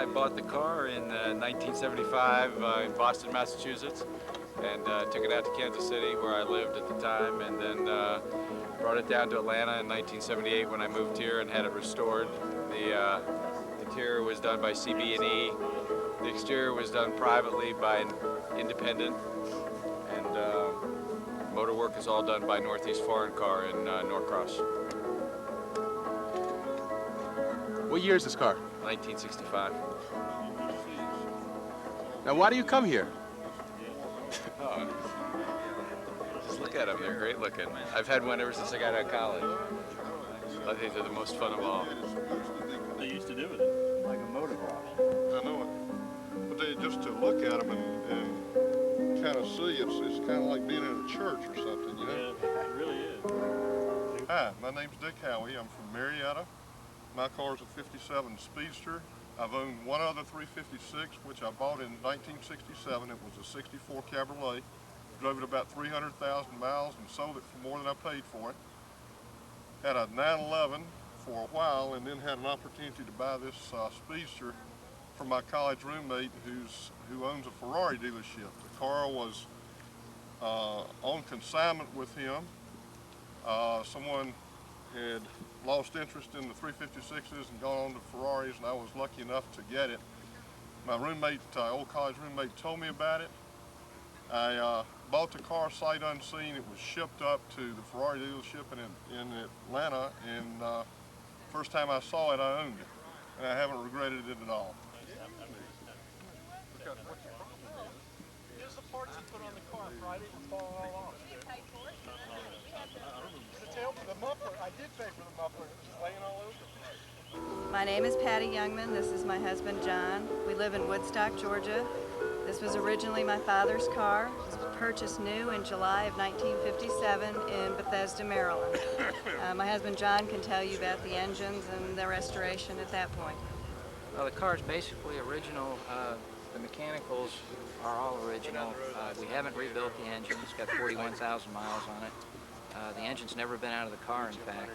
I bought the car in 1975 in Boston, Massachusetts, and took it out to Kansas City where I lived at the time, and then brought it down to Atlanta in 1978 when I moved here and had it restored. The interior was done by CB&E. The exterior was done privately by an independent, and motor work is all done by Northeast Foreign Car in Norcross. What year is this car? 1965. Now, why do you come here? Oh, just look at them. They're great looking. I've had one ever since I got out of college. I think they're the most fun of all. They used to do with it. Like a motocross. I know it. But they, just to look at them and kind of see, it's kind of like being in a church or something, you know? Yeah, it really is. Hi, my name's Dick Howie. I'm from Marietta. My car's a 57 Speedster. I've owned one other 356, which I bought in 1967. It was a 64 Cabriolet. Drove it about 300,000 miles and sold it for more than I paid for it. Had a 911 for a while, and then had an opportunity to buy this Speedster from my college roommate who owns a Ferrari dealership. The car was on consignment with him. Someone had lost interest in the 356s and gone on to Ferraris, and I was lucky enough to get it. My roommate, old college roommate, told me about it. I bought the car sight unseen. It was shipped up to the Ferrari dealership in Atlanta, and first time I saw it, I owned it, and I haven't regretted it at all. Here's the parts you put on the car Friday and fall all off. The muffler, I did pay for the muffler. It was just laying all over. My name is Patty Youngman. This is my husband, John. We live in Woodstock, Georgia. This was originally my father's car. It was purchased new in July of 1957 in Bethesda, Maryland. My husband, John, can tell you about the engines and the restoration at that point. Well, the car is basically original. The mechanicals are all original. We haven't rebuilt the engine. It's got 41,000 miles on it. The engine's never been out of the car, in fact.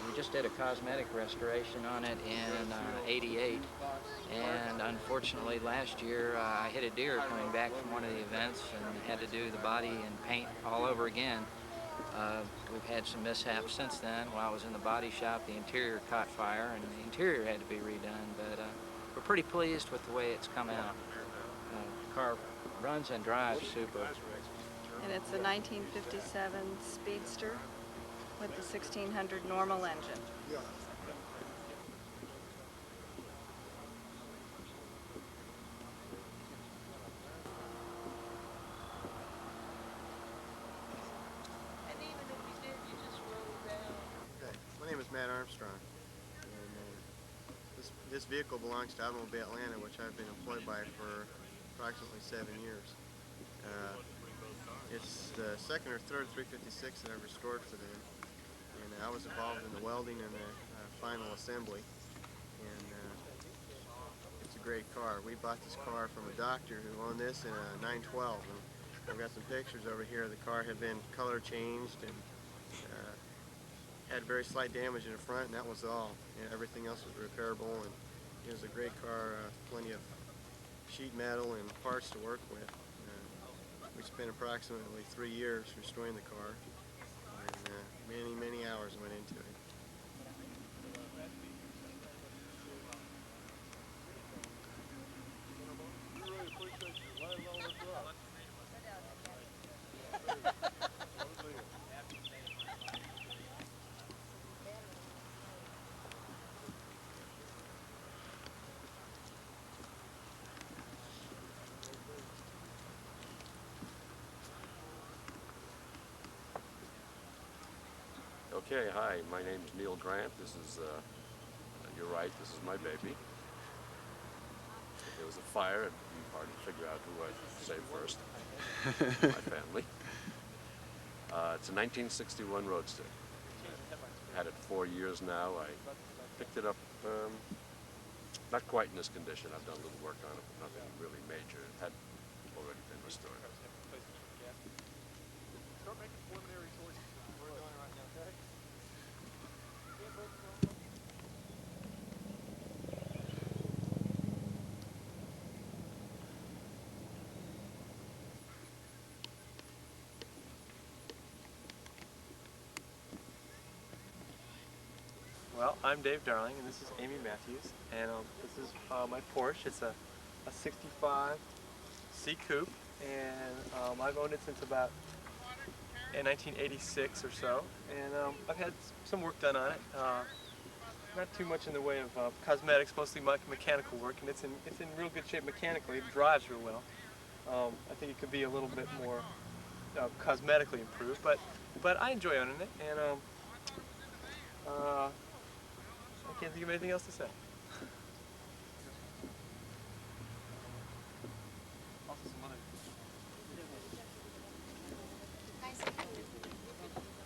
We just did a cosmetic restoration on it in '88, and unfortunately last year I hit a deer coming back from one of the events and had to do the body and paint all over again. We've had some mishaps since then. While I was in the body shop, the interior caught fire and the interior had to be redone, but we're pretty pleased with the way it's come out. The car runs and drives super. And it's a 1957 Speedster with the 1600 normal engine. My name is Matt Armstrong, and this vehicle belongs to Automobile Atlanta, which I've been employed by for approximately 7 years. It's the second or third 356 that I've restored for them, and I was involved in the welding and the final assembly, and it's a great car. We bought this car from a doctor who owned this in a 912, and I've got some pictures over here. The car had been color changed and had very slight damage in the front, and that was all. And everything else was repairable, and it was a great car, plenty of sheet metal and parts to work with. We spent approximately 3 years restoring the car, and many hours went into it. Okay, hi, my name is Neil Grant. This is, you're right, this is my baby. If there was a fire, it'd be hard to figure out who I'd save first. My family. It's a 1961 Roadster. Had it 4 years now. I picked it up, not quite in this condition. I've done a little work on it, but nothing really major. It had already been restored. Well, I'm Dave Darling, and this is Amy Matthews, and this is my Porsche. It's a 65 C Coupe, and I've owned it since about 1986 or so, and I've had some work done on it. Not too much in the way of cosmetics, mostly mechanical work, and it's in real good shape mechanically. It drives real well. I think it could be a little bit more cosmetically improved, but I enjoy owning it, and I can't think of anything else to say.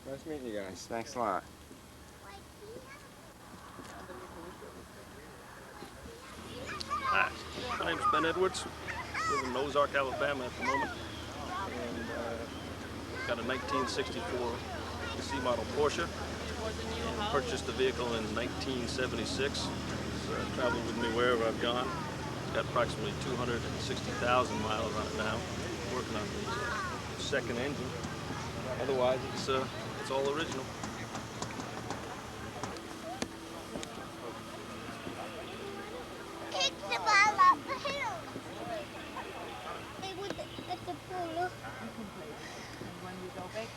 Nice meeting you guys. Thanks a lot. Hi, my name's Ben Edwards. Live in Ozark, Alabama at the moment, and got a 1964 C model Porsche. And purchased the vehicle in 1976. Traveled with me wherever I've gone. It's got approximately 260,000 miles on it now. Working on the second engine. Otherwise, it's all original. Kick the ball up the hill. They would at the Polo. When we go back to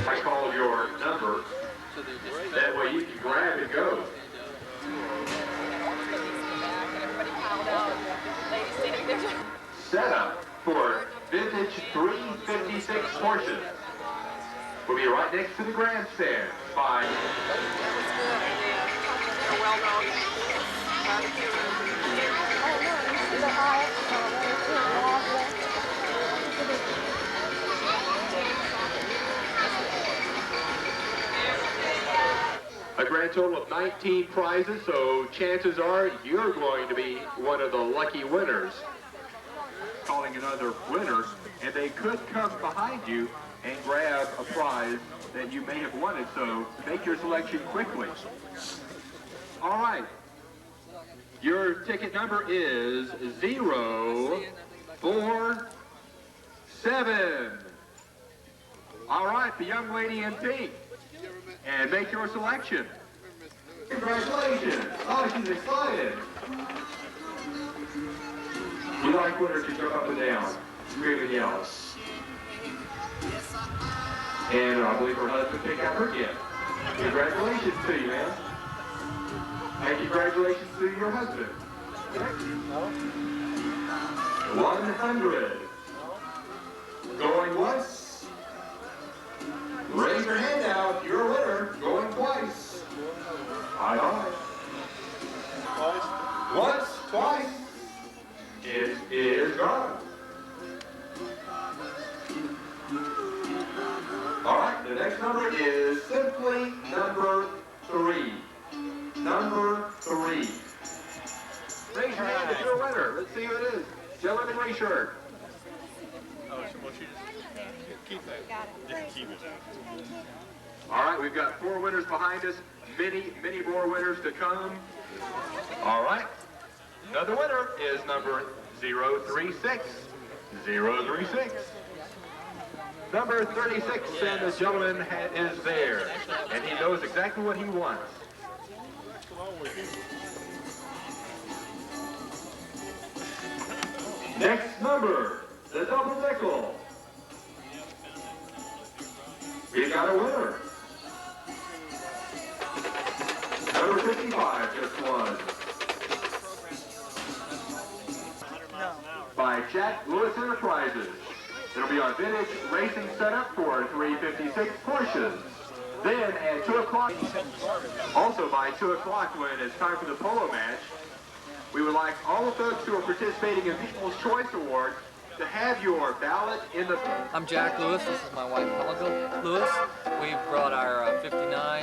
I call your number. That way you can grab and go. Set up for vintage 356 Porsches. We'll be right next to the grandstand. Bye. A grand total of 19 prizes, so chances are you're going to be one of the lucky winners. Calling another winner, and they could come behind you and grab a prize that you may have wanted, so make your selection quickly. All right. Your ticket number is 047. All right, the young lady in pink. And make your selection. Congratulations. Oh, she's excited. You like winners to jump up and down, scream and yell. And I believe her husband picked out her gift. Congratulations to you, man. And congratulations to your husband. 100. Going once. Raise your hand now if you're a winner. Going twice. Aye. Twice. Once, twice. It is gone. All right, the next number is simply number 3. Number 3. Raise your hand if you're a winner. Let's see who it is. Gentleman in gray shirt. Oh, well, she just keep that. Just keep it. All right, we've got 4 winners behind us. Many more winners to come. All right. Another winner is number 036. 036. Number 36, and the gentleman is there. And he knows exactly what he wants. Next number, the double nickel. We got a winner. Number 55 just won. By Jack Lewis Enterprises. It'll be our vintage racing setup for 356 Porsches. Then at 2 o'clock, also by 2 o'clock when it's time for the polo match, we would like all the folks who are participating in People's Choice Award to have your ballot in the... I'm Jack Lewis. This is my wife, Helga Lewis. We brought our 59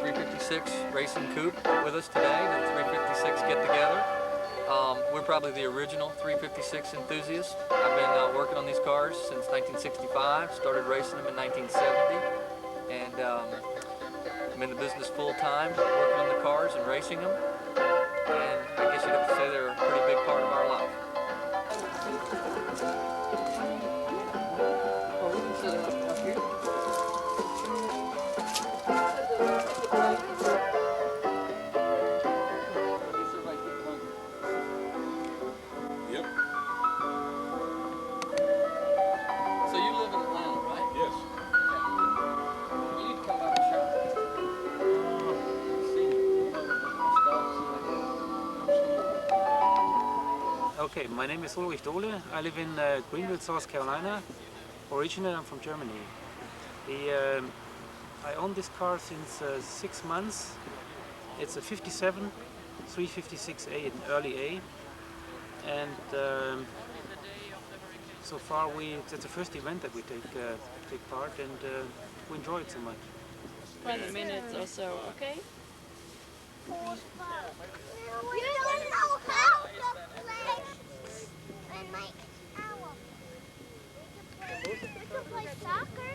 356 Racing Coupe with us today, the 356 get-together. We're probably the original 356 enthusiasts. I've been working on these cars since 1965, started racing them in 1970, and I'm in the business full-time, working on the cars and racing them, and I guess you'd have to say they're a pretty big part of our life. Well, we can set it up here. Yep. So you live in Atlanta, right? Yes. Okay. You need to come by the shop. See Okay, my name is Ulrich Dohle. I live in Greenville, South Carolina. Originally, I'm from Germany. I own this car since 6 months. It's a 57 356A, an early A. And so far, it's the first event that we take part, and we enjoy it so much. 20 minutes or so, okay? You don't know how to play and make owl. We can play soccer.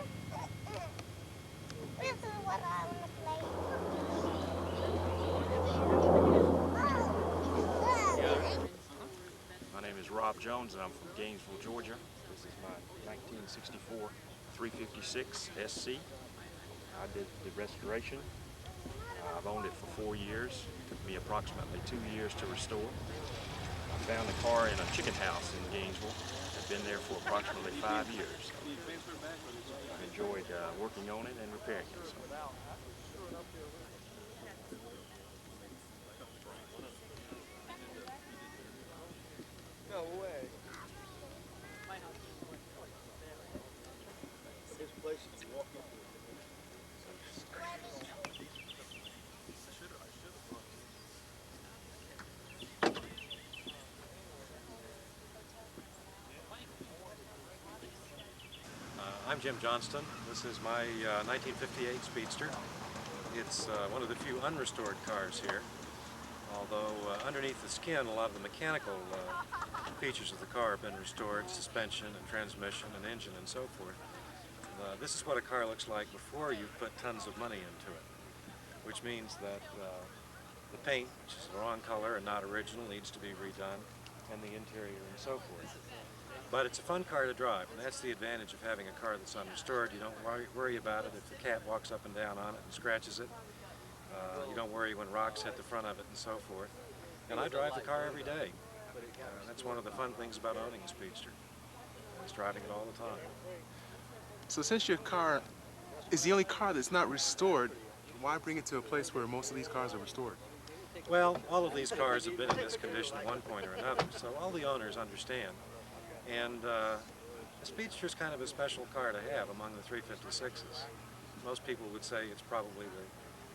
This is what I want to play. My name is Rob Jones, and I'm from Gainesville, Georgia. This is my 1964 356 SC. I did the restoration. I've owned it for 4 years. It took me approximately 2 years to restore. I found the car in a chicken house in Gainesville. I've been there for approximately 5 years. I've enjoyed working on it and repairing it. So. No way. This place you walk into. I'm Jim Johnston. This is my 1958 Speedster. It's one of the few unrestored cars here, although underneath the skin a lot of the mechanical features of the car have been restored, suspension and transmission and engine and so forth. This is what a car looks like before you've put tons of money into it, which means that the paint, which is the wrong color and not original, needs to be redone, and the interior and so forth. But it's a fun car to drive, and that's the advantage of having a car that's unrestored. You don't worry about it if the cat walks up and down on it and scratches it. You don't worry when rocks hit the front of it and so forth. And I drive the car every day. That's one of the fun things about owning a Speedster. Is driving it all the time. So since your car is the only car that's not restored, why bring it to a place where most of these cars are restored? Well, all of these cars have been in this condition at one point or another, so all the owners understand. And the Speedster is kind of a special car to have among the 356s. Most people would say it's probably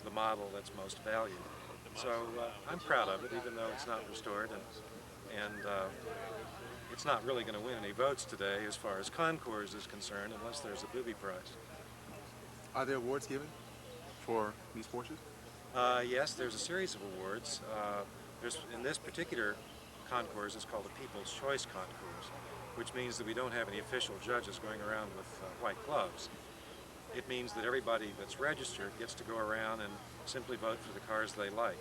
the model that's most valued. So I'm proud of it, even though it's not restored, and it's not really going to win any votes today as far as concours is concerned, unless there's a booby prize. Are there awards given for these Porsches? Yes, there's a series of awards. In this particular concours, it's called the People's Choice Concours, which means that we don't have any official judges going around with white gloves. It means that everybody that's registered gets to go around and simply vote for the cars they like,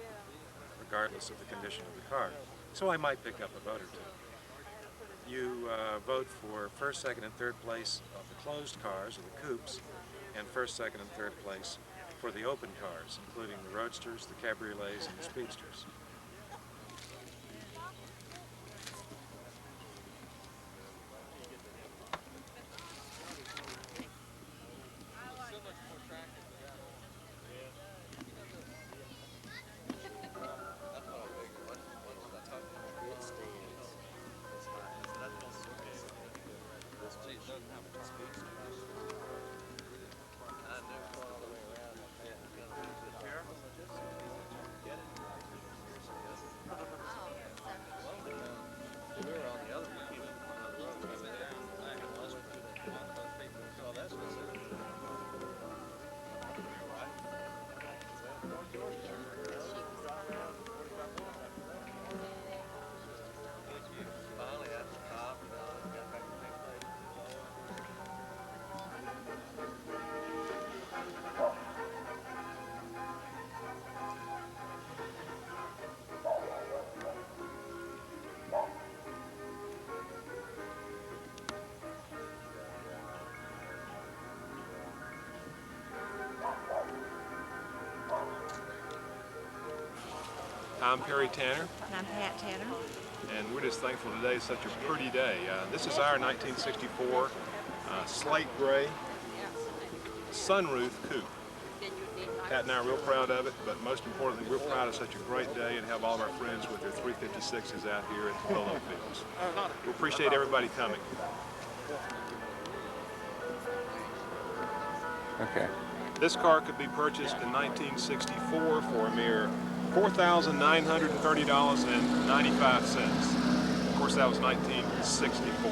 regardless of the condition of the car. So I might pick up a vote or two. You vote for first, second, and third place of the closed cars, or the coupes, and first, second, and third place for the open cars, including the roadsters, the cabriolets, and the speedsters. I'm Perry Tanner. And I'm Pat Tanner. And we're just thankful today is such a pretty day. This is our 1964 slate gray sunroof coupe. Pat and I are real proud of it, but most importantly, we're proud of such a great day and have all of our friends with their 356s out here at the Polo Fields. We appreciate everybody coming. Okay. This car could be purchased in 1964 for a mere $4,930.95. Of course, that was 1964.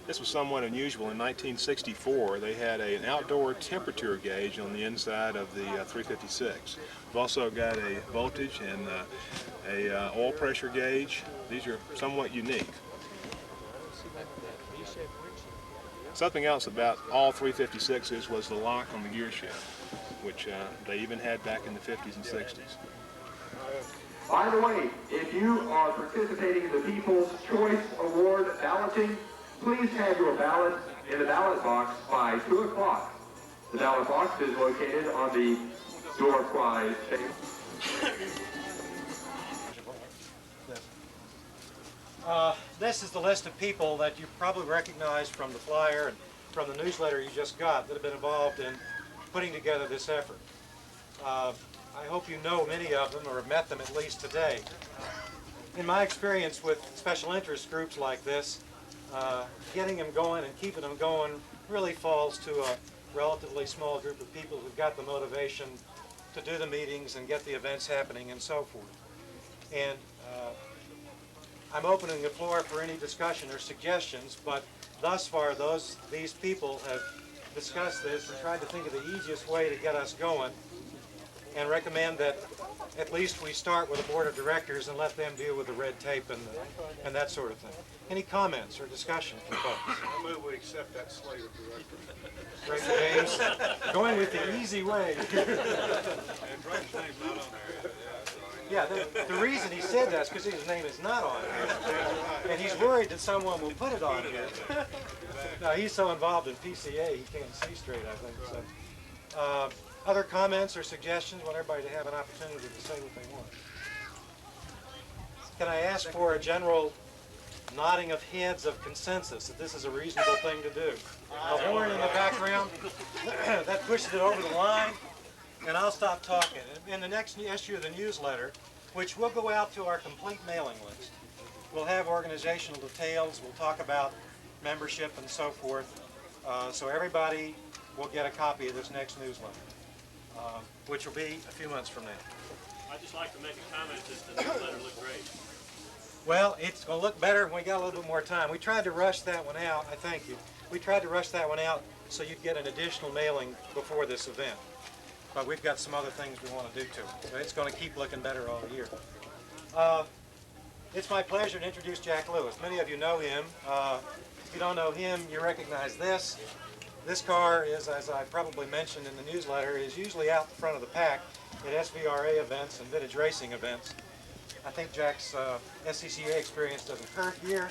This was somewhat unusual. In 1964, they had an outdoor temperature gauge on the inside of the 356. We've also got a voltage and a oil pressure gauge. These are somewhat unique. Something else about all 356s was the lock on the gear shift, which they even had back in the 50s and 60s. By the way, if you are participating in the People's Choice Award balloting, please have your ballot in the ballot box by 2 o'clock. The ballot box is located on the door prize table. This is the list of people that you probably recognize from the flyer and from the newsletter you just got that have been involved in putting together this effort. I hope you know many of them or have met them at least today. In my experience with special interest groups like this, getting them going and keeping them going really falls to a relatively small group of people who've got the motivation to do the meetings and get the events happening and so forth. And I'm opening the floor for any discussion or suggestions, but thus far these people have discussed this and tried to think of the easiest way to get us going and recommend that at least we start with a board of directors and let them deal with the red tape and that sort of thing. Any comments or discussion from folks? I move we accept that slate of directors. Great, James. Going with the easy way. And Drake's name's not on there. Yeah, the reason he said that is because his name is not on here. And he's worried that someone will put it on here. No, he's so involved in PCA he can't see straight, I think. So, other comments or suggestions? I want everybody to have an opportunity to say what they want. Can I ask for a general nodding of heads of consensus that this is a reasonable thing to do? A horn in the background, that pushes it over the line, and I'll stop talking. In the next issue of the newsletter, which will go out to our complete mailing list, we'll have organizational details, we'll talk about membership and so forth, so everybody will get a copy of this next newsletter, which will be a few months from now. I'd just like to make a comment that the newsletter looked great. Well, it's going to look better when we got a little bit more time. We tried to rush that one out. I thank you. We tried to rush that one out so you'd get an additional mailing before this event. But we've got some other things we want to do to it. So it's going to keep looking better all year. It's my pleasure to introduce Jack Lewis. Many of you know him. If you don't know him, you recognize this. This car is, as I probably mentioned in the newsletter, is usually out in front of the pack at SVRA events and vintage racing events. I think Jack's SCCA experience doesn't hurt here.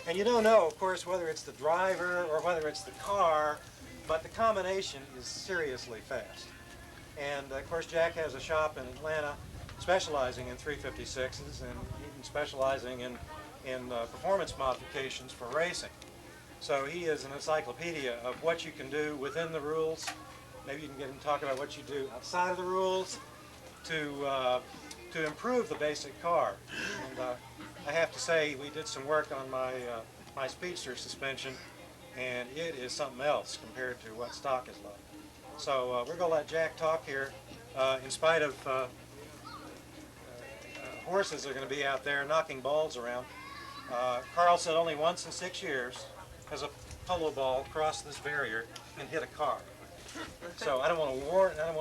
And you don't know, of course, whether it's the driver or whether it's the car, but the combination is seriously fast. And of course, Jack has a shop in Atlanta specializing in 356s and even specializing in performance modifications for racing. So he is an encyclopedia of what you can do within the rules. Maybe you can get him to talk about what you do outside of the rules to improve the basic car. And I have to say, we did some work on my Speedster suspension, and it is something else compared to what stock is like. So we're going to let Jack talk here. In spite of horses are going to be out there knocking balls around. Carl said only once in 6 years has a polo ball crossed this barrier and hit a car. So I don't want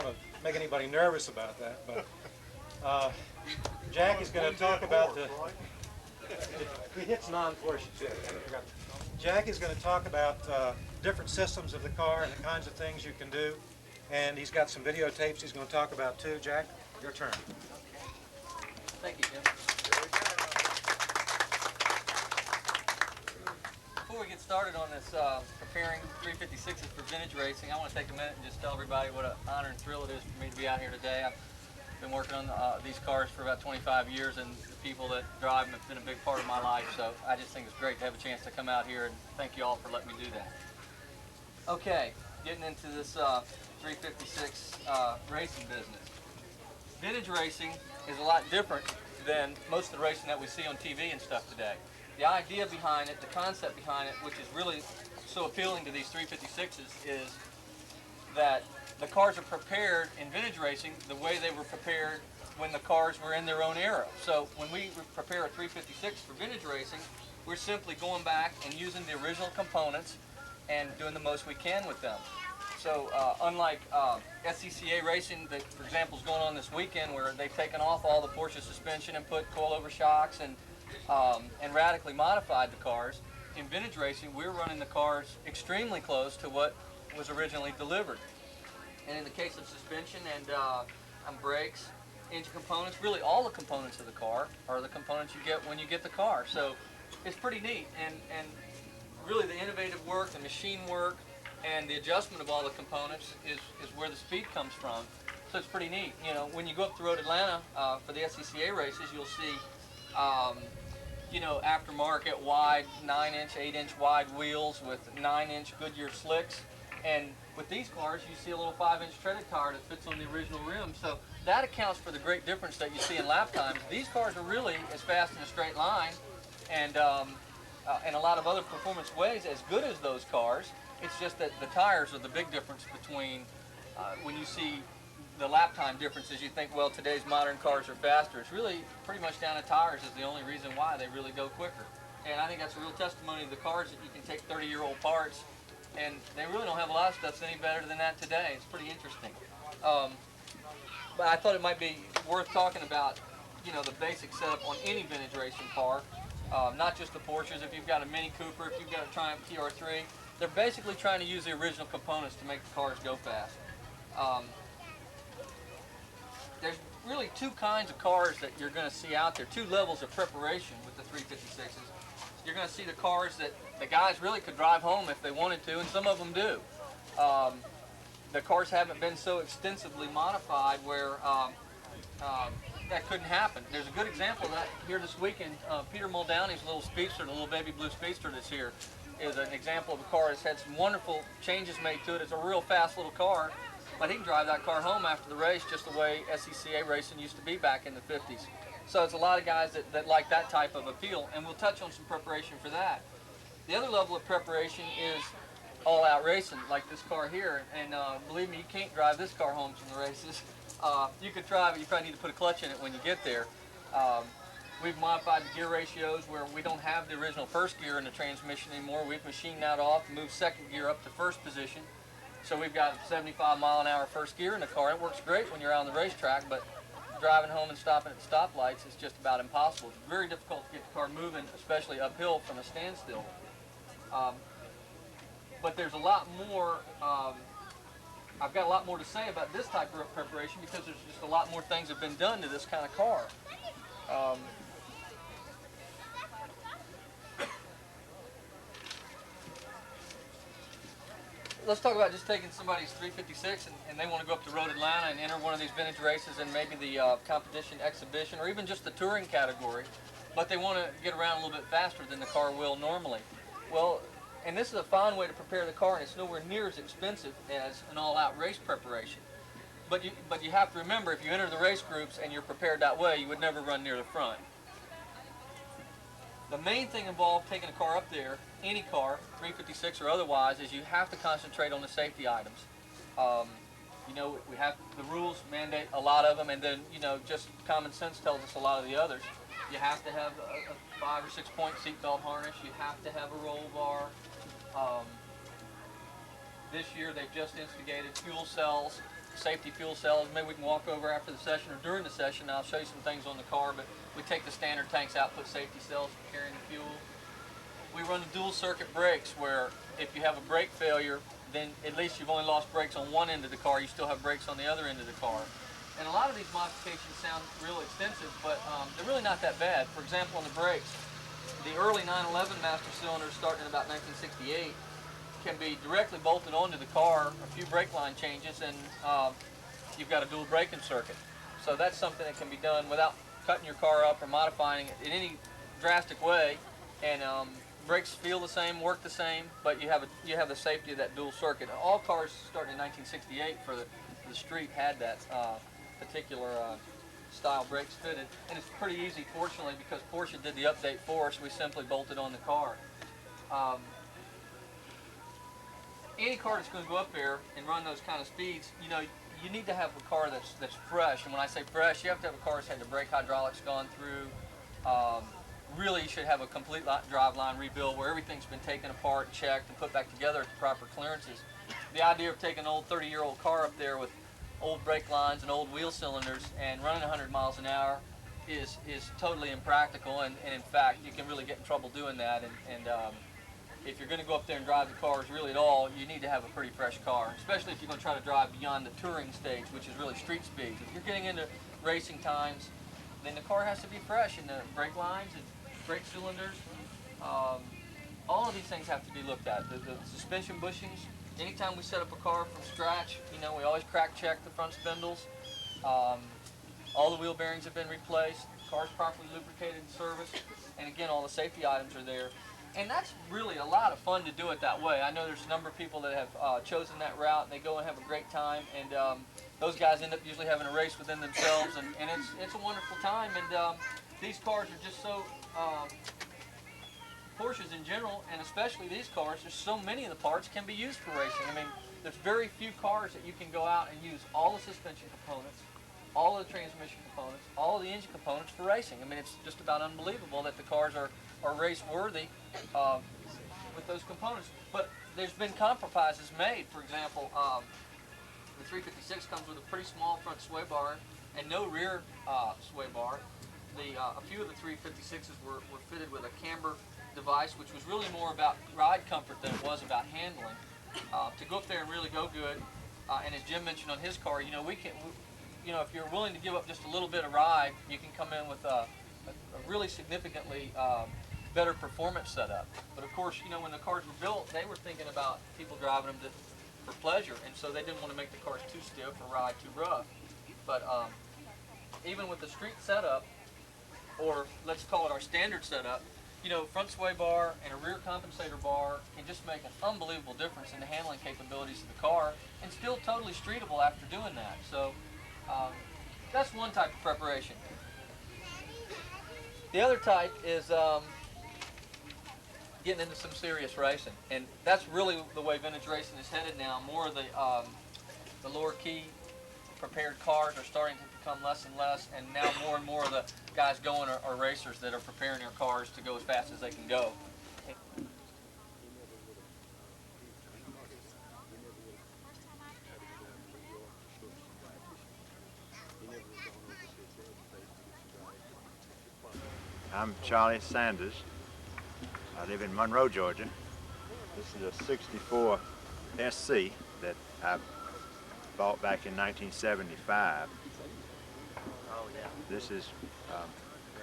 to make anybody nervous about that, but Jack is going to talk about he hits non-Porsches. Jack is going to talk about different systems of the car and the kinds of things you can do. and he's got some videotapes he's going to talk about too. Jack, your turn. Thank you, Jim. Before we get started on this preparing 356s for vintage racing, I want to take a minute and just tell everybody what an honor and thrill it is for me to be out here today. I've been working on these cars for about 25 years, and the people that drive them have been a big part of my life, so I just think it's great to have a chance to come out here, and thank you all for letting me do that. Okay, getting into this 356 racing business. Vintage racing is a lot different than most of the racing that we see on TV and stuff today. The idea behind it, the concept behind it, which is really so appealing to these 356s, is that the cars are prepared in vintage racing the way they were prepared when the cars were in their own era. So when we prepare a 356 for vintage racing, we're simply going back and using the original components and doing the most we can with them. So unlike SCCA racing that, for example, is going on this weekend, where they've taken off all the Porsche suspension and put coilover shocks and radically modified the cars, in vintage racing we're running the cars extremely close to what was originally delivered. And in the case of suspension and brakes, engine components, really all the components of the car are the components you get when you get the car. So it's pretty neat, and really the innovative work, the machine work, and the adjustment of all the components is where the speed comes from. So it's pretty neat. You know, when you go up the road Atlanta for the SCCA races, you'll see you know, aftermarket wide 9-inch, 8-inch wide wheels with 9-inch Goodyear slicks. And with these cars, you see a little 5-inch treaded tire that fits on the original rim. So that accounts for the great difference that you see in lap times. These cars are really as fast in a straight line, and a lot of other performance ways as good as those cars. It's just that the tires are the big difference between when you see the lap time differences. You think, well, today's modern cars are faster. It's really pretty much down to tires is the only reason why they really go quicker. And I think that's a real testimony to the cars that you can take 30-year-old parts, and they really don't have a lot of stuff that's any better than that today. It's pretty interesting. But I thought it might be worth talking about, you know, the basic setup on any vintage racing car, not just the Porsches. If you've got a Mini Cooper, if you've got a Triumph TR3, they're basically trying to use the original components to make the cars go fast. There's really two kinds of cars that you're going to see out there, two levels of preparation with the 356s. You're going to see the cars that the guys really could drive home if they wanted to, and some of them do. The cars haven't been so extensively modified where that couldn't happen. There's a good example of that here this weekend. Peter Muldowney's little speedster, the little baby blue speedster that's here, is an example of a car that's had some wonderful changes made to it. It's a real fast little car, but he can drive that car home after the race just the way SCCA racing used to be back in the 50s. So it's a lot of guys that like that type of appeal, and we'll touch on some preparation for that. The other level of preparation is all-out racing, like this car here, and believe me, you can't drive this car home from the races. You could try, but you probably need to put a clutch in it when you get there. We've modified the gear ratios where we don't have the original first gear in the transmission anymore. We've machined that off, moved second gear up to first position. So we've got 75-mile-an-hour first gear in the car. It works great when you're out on the racetrack, but driving home and stopping at the stoplights is just about impossible. It's very difficult to get the car moving, especially uphill from a standstill. But there's a lot more, I've got a lot more to say about this type of preparation because there's just a lot more things have been done to this kind of car. Let's talk about just taking somebody's 356 and they want to go up to Road Atlanta and enter one of these vintage races and maybe the competition exhibition or even just the touring category, but they want to get around a little bit faster than the car will normally. Well, and this is a fine way to prepare the car, and it's nowhere near as expensive as an all-out race preparation. But you have to remember, if you enter the race groups and you're prepared that way, you would never run near the front. The main thing involved taking a car up there, any car, 356 or otherwise, is you have to concentrate on the safety items. You know, we have the rules mandate a lot of them, and then, you know, just common sense tells us a lot of the others. You have to have a 5 or 6 point seatbelt harness. You have to have a roll bar. This year they've just instigated fuel cells, safety fuel cells. Maybe we can walk over after the session or during the session. I'll show you some things on the car, but we take the standard tanks out, put safety cells for carrying the fuel. We run the dual circuit brakes where if you have a brake failure, then at least you've only lost brakes on one end of the car. You still have brakes on the other end of the car. And a lot of these modifications sound real extensive, but they're really not that bad. For example, on the brakes, the early 911 master cylinders starting in about 1968 can be directly bolted onto the car, a few brake line changes, and you've got a dual braking circuit. So that's something that can be done without cutting your car up or modifying it in any drastic way. And brakes feel the same, work the same, but you have the safety of that dual circuit. All cars starting in 1968 for the street had that particular style brakes fitted, and it's pretty easy, fortunately, because Porsche did the update for us. We simply bolted on the car. Any car that's going to go up there and run those kind of speeds, you know, you need to have a car that's fresh. And when I say fresh, you have to have a car that's had the brake hydraulics gone through. Really, you should have a complete driveline rebuild where everything's been taken apart, checked, and put back together at the proper clearances. The idea of taking an old 30-year-old car up there with old brake lines and old wheel cylinders and running 100 miles an hour is totally impractical, and in fact you can really get in trouble doing that, and if you're going to go up there and drive the cars really at all, you need to have a pretty fresh car, especially if you're going to try to drive beyond the touring stage, which is really street speeds. If you're getting into racing times, then the car has to be fresh, and the brake lines and brake cylinders, all of these things have to be looked at. The suspension bushings, anytime we set up a car from scratch, you know, we always crack check the front spindles. All the wheel bearings have been replaced, the car's properly lubricated and serviced, and again, all the safety items are there. And that's really a lot of fun to do it that way. I know there's a number of people that have chosen that route, and they go and have a great time, and those guys end up usually having a race within themselves, and it's a wonderful time. And these cars are just so, Porsches in general, and especially these cars, there's so many of the parts can be used for racing. I mean, there's very few cars that you can go out and use all the suspension components, all of the transmission components, all of the engine components for racing. I mean, it's just about unbelievable that the cars are race worthy with those components. But there's been compromises made. For example, the 356 comes with a pretty small front sway bar and no rear sway bar. A few of the 356s were fitted with a camber device, which was really more about ride comfort than it was about handling. To go up there and really go good, and as Jim mentioned on his car, you know, if you're willing to give up just a little bit of ride, you can come in with a really significantly better performance setup. But of course, you know, when the cars were built, they were thinking about people driving them for pleasure, and so they didn't want to make the cars too stiff or ride too rough. But even with the street setup, or let's call it our standard setup, you know, front sway bar and a rear compensator bar can just make an unbelievable difference in the handling capabilities of the car, and still totally streetable after doing that. So that's one type of preparation. The other type is getting into some serious racing, and that's really the way vintage racing is headed now. More of the lower key prepared cars are starting to become less and less, and now more and more of the guys going are racers that are preparing their cars to go as fast as they can go. I'm Charlie Sanders. I live in Monroe, Georgia. This is a 64 SC that I bought back in 1975. Oh yeah. This is,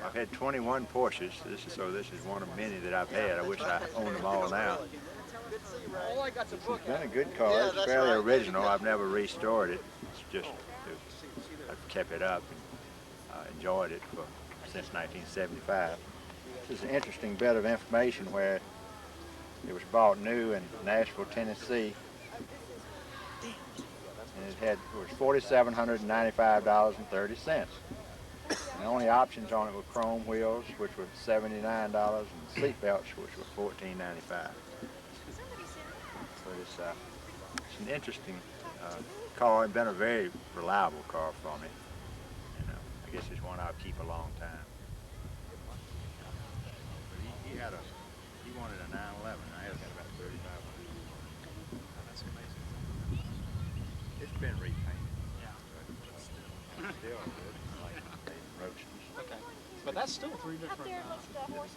I've had 21 Porsches. This is one of many that I've had. I wish I owned them all now. It's been a good car. It's fairly original. I've never restored it. It's just, I've kept it up and enjoyed it since 1975. This is an interesting bit of information where it was bought new in Nashville, Tennessee, and it was $4,795.30. The only options on it were chrome wheels, which were $79, and seat belts, which were $14.95. But it's an interesting car. It's been a very reliable car for me. And, I guess it's one I'll keep a long time. But he wanted a 911. I had about 3,500. That's amazing. It's been repainted. Yeah. But still good. Like roadsters. Okay. But that's still three different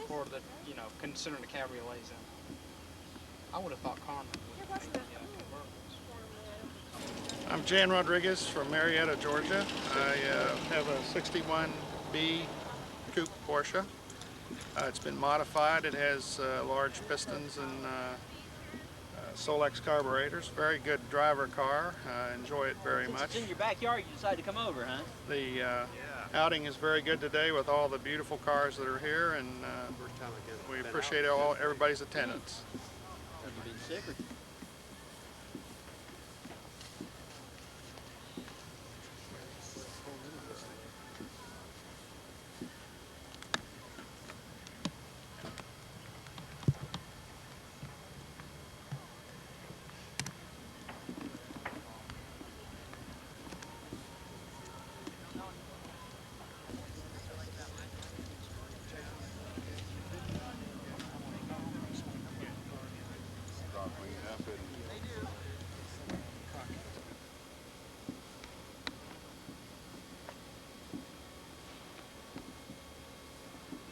for the, you know, considering the cabriolets in. I would have thought Conrad would have made the convertible. I'm Jan Rodriguez from Marietta, Georgia. I have a 61B coupe Porsche. It's been modified. It has large pistons and Solex carburetors. Very good driver car. I enjoy it very much. It's in your backyard. You decided to come over, huh? The outing is very good today with all the beautiful cars that are here, and we appreciate everybody's attendance. Have you been sick or?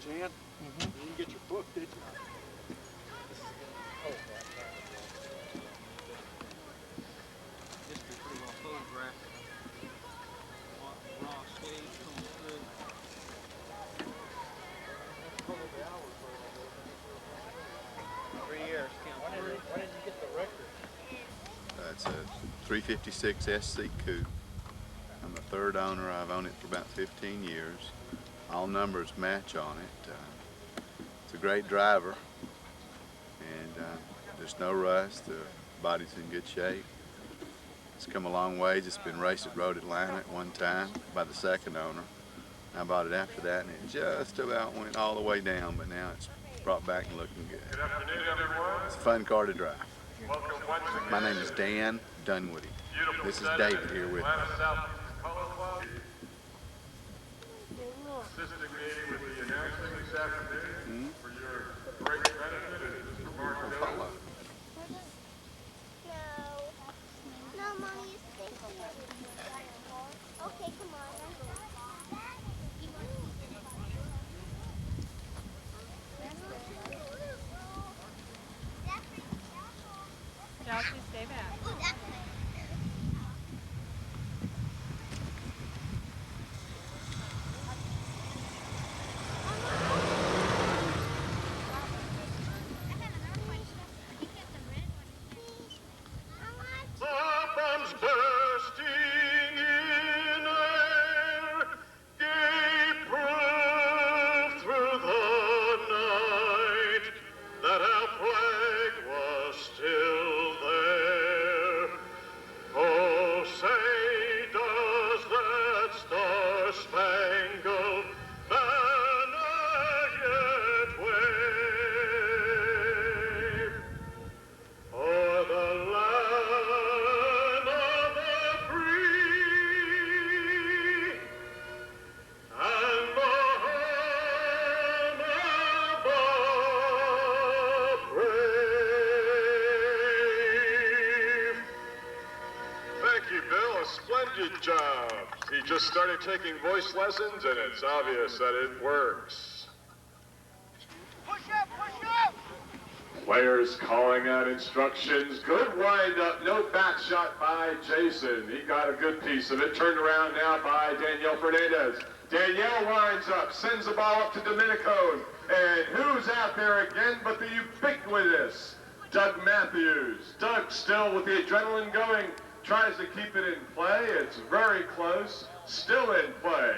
Jan, you didn't get your book, did you? History pretty well photographed. Raw stage coming through. 3 years. Why didn't you get the record? It's a 356 SC coupe. I'm the third owner. I've owned it for about 15 years. All numbers match on it. It's a great driver, and there's no rust. The body's in good shape. It's come a long ways. It's been raced at Road Atlanta at one time by the second owner. I bought it after that, and it just about went all the way down, but now it's brought back and looking good. Good afternoon, everyone. It's a fun car to drive. Welcome once again. My name is Dan Dunwoody. Beautiful This is Saturday David here with me. Atlanta Southeast Polo Club. Assisting me with the announcing this afternoon for your great benefit is Mr. Mark Dillon. No, Mommy, it's thinking. Okay, come on. Chelsea, stay back. Bombs bursting in air gave proof through the night that our flag was still there. Oh, say does that star-spangled banner yet wave o'er the land of the free and the home of the brave? Thank you, Bill. A splendid job. He just started taking voice lessons, and it's obvious that it works. Push up, push up! Players calling out instructions. Good wind-up, no back shot by Jason. He got a good piece of it. Turned around now by Danielle Fernandez. Danielle winds up, sends the ball up to Domenico. And who's out there again but the ubiquitous Doug Matthews. Doug still with the adrenaline going, tries to keep it in play. It's very close, still in play.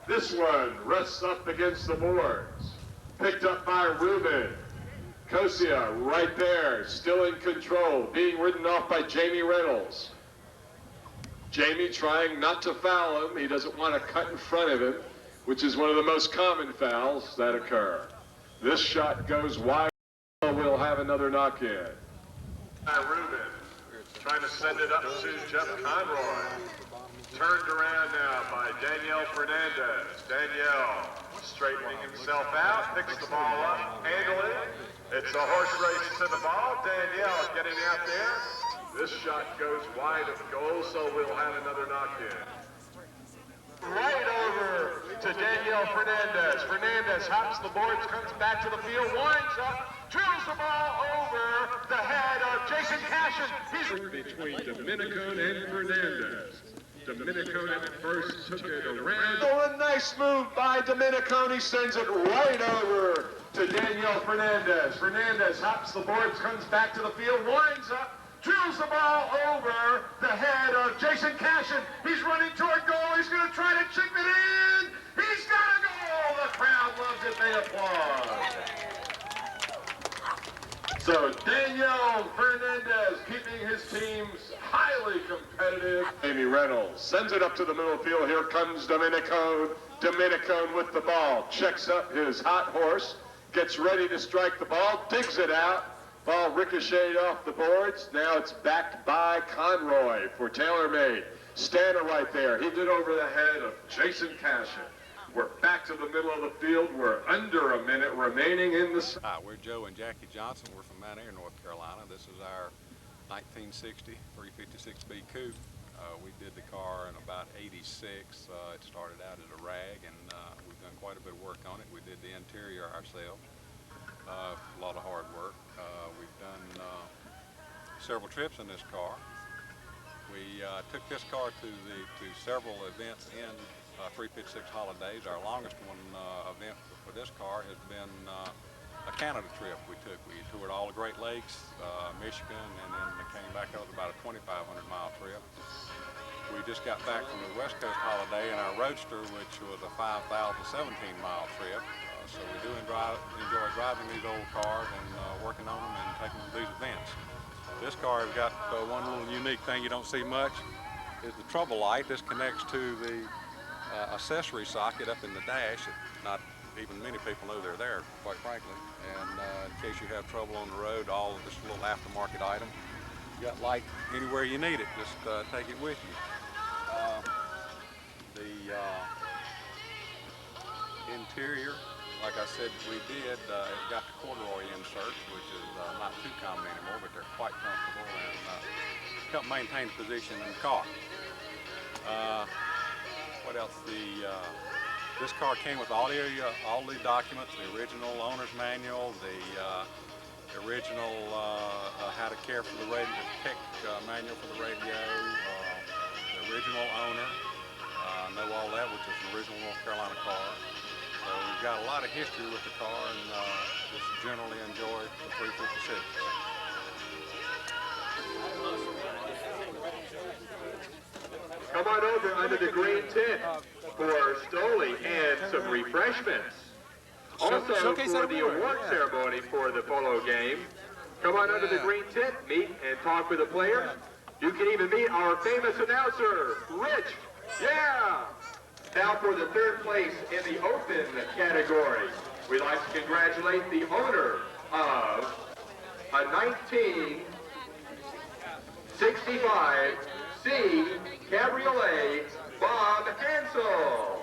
This one rests up against the boards. Picked up by Ruben. Kosia right there, still in control, being ridden off by Jamie Reynolds. Jamie trying not to foul him. He doesn't want to cut in front of him, which is one of the most common fouls that occur. This shot goes wide. We'll have another knock-in. Ruben trying to send it up to Jeff Conroy. Turned around now by Danielle Fernandez. Danielle straightening himself out, picks the ball up, handling it. It's a horse race to the ball. Danielle getting out there. This shot goes wide of goal, so we'll have another knock-in. Right over to Danielle Daniel Fernandez. Fernandez hops the boards, comes back to the field, winds up, drills the ball over the head of Jason Cashin. Between Domenico and Fernandez. Domenico at first took it around. Oh, a nice move by Domenico. He sends it right over to Daniel Fernandez. Fernandez hops the boards, comes back to the field, winds up, drills the ball over the head of Jason Cashin. He's running toward goal. He's going to try to chip it in. He's got a goal. The crowd loves it. They applaud. So Daniel Fernandez keeping his teams highly competitive. Amy Reynolds sends it up to the middle field. Here comes Domenico. Domenico with the ball. Checks up his hot horse. Gets ready to strike the ball. Digs it out. Ball ricocheted off the boards. Now it's backed by Conroy for TaylorMade. Standing right there. He did over the head of Jason Cashin. We're back to the middle of the field. We're under a minute remaining in the... Hi, we're Joe and Jackie Johnson. We're from Mount Airy, North Carolina. This is our 1960 356B coupe. We did the car in about '86. It started out as a rag, and we've done quite a bit of work on it. We did the interior ourselves. A lot of hard work. We've done several trips in this car. We took this car to several events in 356 holidays. Our longest event for this car has been a Canada trip we took. We toured all the Great Lakes, Michigan, and then came back up about a 2,500 mile trip. We just got back from the West Coast holiday in our Roadster, which was a 5,017 mile trip. So we do enjoy driving these old cars and working on them and taking them to these events. This car has got one little unique thing you don't see much, is the trouble light. This connects to the accessory socket up in the dash that not even many people know they're there, quite frankly. And in case you have trouble on the road, all of this little aftermarket item, you got light anywhere you need it, just take it with you. The interior, like I said, we did, it got the corduroy inserts, which is not too common anymore, but they're quite comfortable and help maintain the position in the car. What else? This car came with all the documents, the original owner's manual, the original how to care for the radio, tech manual for the radio, the original owner, know all that, which is an original North Carolina car. So we've got a lot of history with the car and just generally enjoy the 356. Come on over under the green tent for Stoli and some refreshments. Also for the award ceremony for the polo game. Come on under the green tent, meet and talk with the players. You can even meet our famous announcer, Rich. Yeah! Now for the third place in the open category, we'd like to congratulate the owner of a 1965 C Cabriolet, Bob Hansel.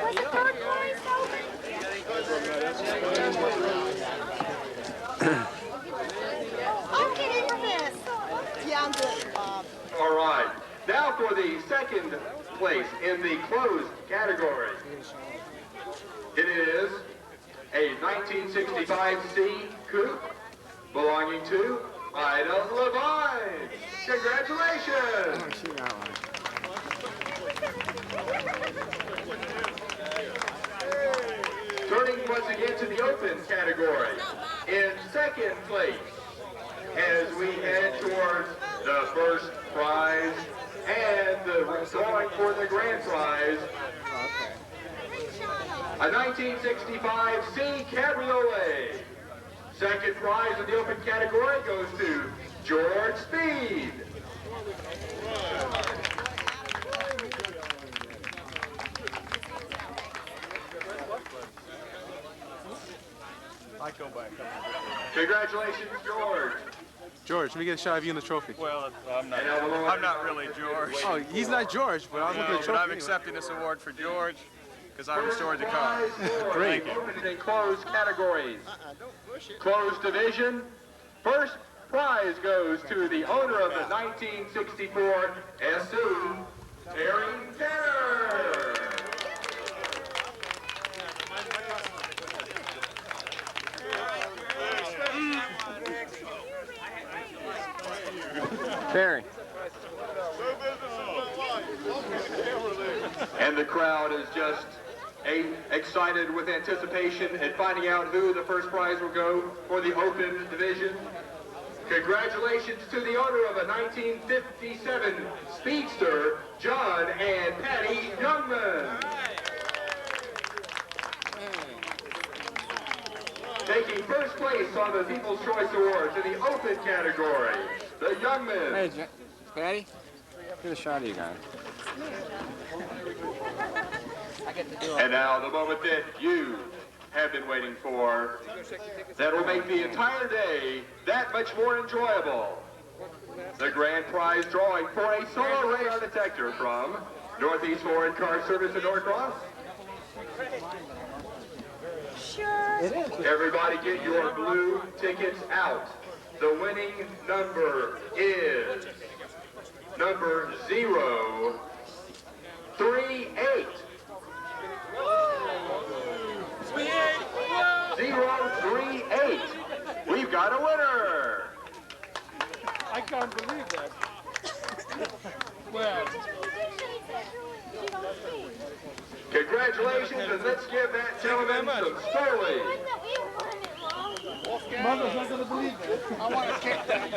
Was the third place open? I'll get into this. Yeah, I'm good. All right. Now for the second place in the closed category. It is a 1965 C coupe belonging to Ida Levine. Congratulations! Turning once again to the open category. In second place, as we head towards the first prize and the drawing for the grand prize, a 1965 C Cabriolet. Second prize in the open category goes to George Speed. I go back. Congratulations, George. George, let me get a shot of you in the trophy. Well, I'm not really George. Oh, he's not George, but I was looking at the but trophy. I'm accepting this award for George because I restored the car. Great. Open and closed categories. Closed division. First prize goes to the owner of the 1964 SC, Terry Tanner. Terry. And the crowd is just excited with anticipation and finding out who the first prize will go for the open division. Congratulations to the owner of a 1957 Speedster, John and Patty Youngman. Taking first place on the People's Choice Awards in the open category, the Youngman. Hey, Patty, get a shot of you guys. And now the moment that you have been waiting for, that will make the entire day that much more enjoyable. The grand prize drawing for a solar radar detector from Northeast Foreign Car Service in Norcross. Sure. Everybody get your blue tickets out. The winning number is number 038. 038. We've got a winner. I can't believe that. Well. Congratulations, and let's give that gentleman some sterling. Mother's not going to believe it. I want to take that.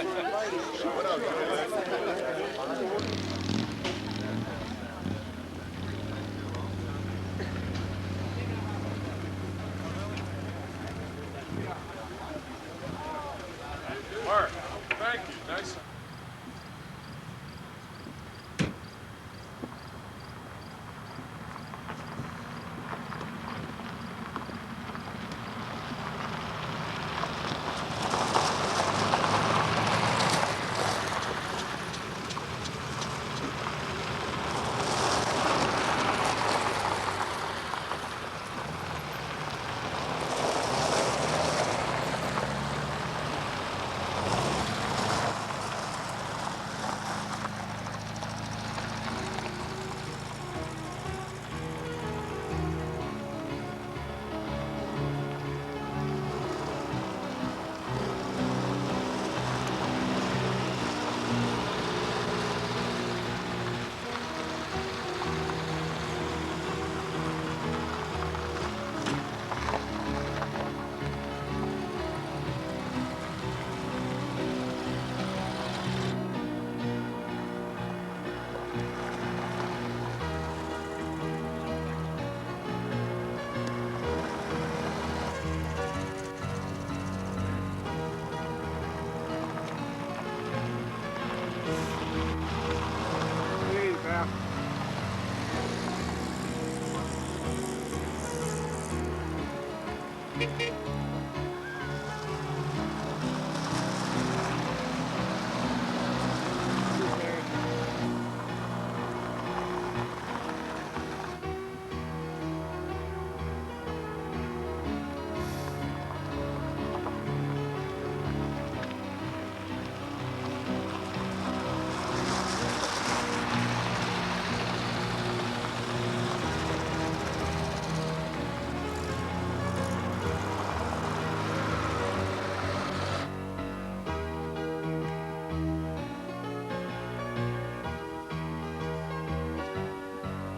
Mark, thank you. Nice.